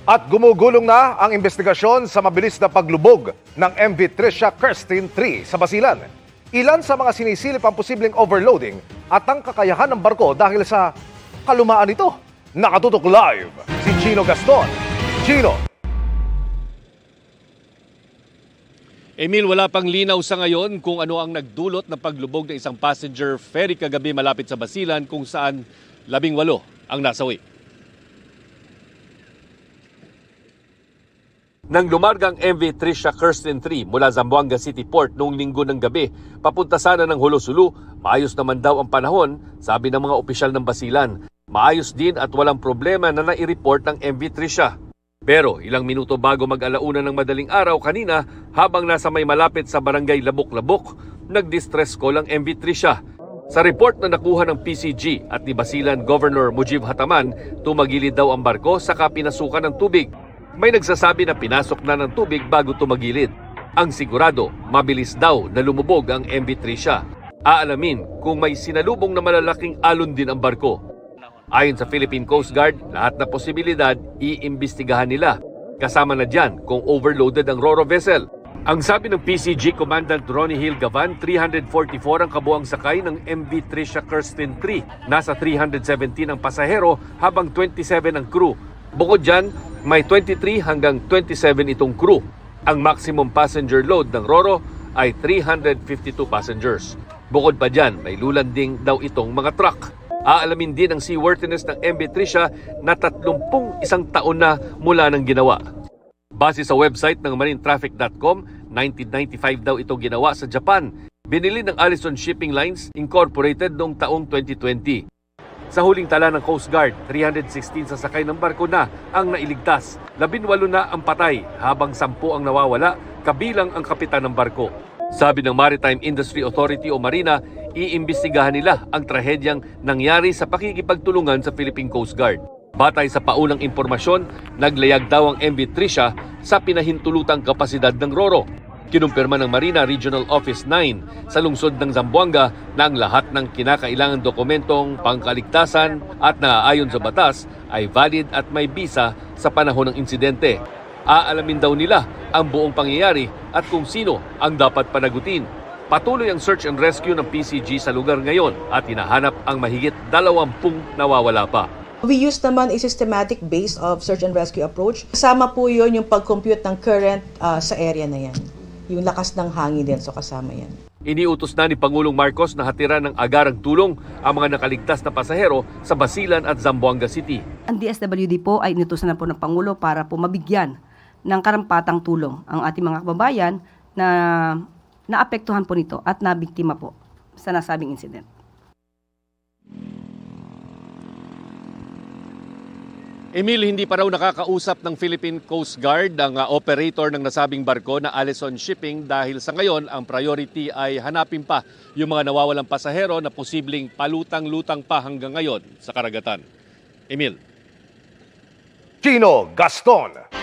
At gumugulong na ang investigasyon sa mabilis na paglubog ng MV Tricia Kirsten 3 sa Basilan. Ilan sa mga sinisilip ang posibleng overloading at ang kakayahan ng barko dahil sa kalumaan nito. Nakatutok live si Gino Gaston. Gino. Emil, wala pang linaw sa ngayon kung ano ang nagdulot ng paglubog ng isang passenger ferry kagabi malapit sa Basilan kung saan 18 ang nasawi. Nang lumargang MV Tricia Kirsten 3 mula Zamboanga City Port noong linggo ng gabi, papunta sana ng Hulosulu, maayos naman daw ang panahon, sabi ng mga opisyal ng Basilan. Maayos din at walang problema na nai-report ng MV Tricia. Pero ilang minuto bago mag-alauna ng madaling araw kanina, habang nasa may malapit sa barangay Labok-Labok, nag-distress call ang MV Tricia. Sa report na nakuha ng PCG at ni Basilan Governor Mujib Hataman, tumagilid daw ang barko saka pinasukan ng tubig. May nagsasabi na pinasok na ng tubig bago tumagilid. Ang sigurado, mabilis daw na lumubog ang MV Tricia. Aalamin kung may sinalubong na malalaking alon din ang barko. Ayon sa Philippine Coast Guard, lahat na posibilidad iimbestigahan nila. Kasama na dyan kung overloaded ang RoRo vessel. Ang sabi ng PCG Commandant Ronnie Hill Gavan, 344 ang kabuang sakay ng MV Tricia Kirsten 3. Nasa 317 ang pasahero habang 27 ang crew. Bukod dyan, may 23 hanggang 27 itong crew. Ang maximum passenger load ng RoRo ay 352 passengers. Bukod pa dyan, may lulanding daw itong mga truck. Aalamin din ang seaworthiness ng MV Tricia na 31 taon na mula ng ginawa. Base sa website ng marinetraffic.com, 1995 daw ito ginawa sa Japan. Binili ng Allison Shipping Lines Incorporated noong taong 2020. Sa huling tala ng Coast Guard, 316 sasakay ng barko na ang nailigtas. 18 na ang patay habang 10 ang nawawala, kabilang ang kapitan ng barko. Sabi ng Maritime Industry Authority o Marina, iimbestigahan nila ang trahedyang nangyari sa pakikipagtulungan sa Philippine Coast Guard. Batay sa paunang impormasyon, naglayag daw ang MV Tricia sa pinahintulutang kapasidad ng RoRo. Kinumpirma ng Marina Regional Office 9 sa lungsod ng Zamboanga na ang lahat ng kinakailangang dokumentong pangkaligtasan at naaayon sa batas ay valid at may bisa sa panahon ng insidente. Aalamin daw nila ang buong pangyayari at kung sino ang dapat panagutin. Patuloy ang search and rescue ng PCG sa lugar ngayon at hinahanap ang mahigit 20 nawawala pa. We use naman a systematic base of search and rescue approach. Kasama po yun yung pag-compute ng current sa area na yan. Yung lakas ng hangin din, so kasama yan. Iniutos na ni Pangulong Marcos na hatiran ng agarang tulong ang mga nakaligtas na pasahero sa Basilan at Zamboanga City. Ang DSWD po ay inutusan na po ng Pangulo para po mabigyan ng karampatang tulong ang ating mga kababayan na naapektuhan po nito at nabiktima po sa nasabing incident. Emil, hindi pa raw nakakausap ng Philippine Coast Guard ang operator ng nasabing barko na Allison Shipping dahil sa ngayon ang priority ay hanapin pa yung mga nawawalang pasahero na posibleng palutang-lutang pa hanggang ngayon sa karagatan. Emil. Gino Gaston.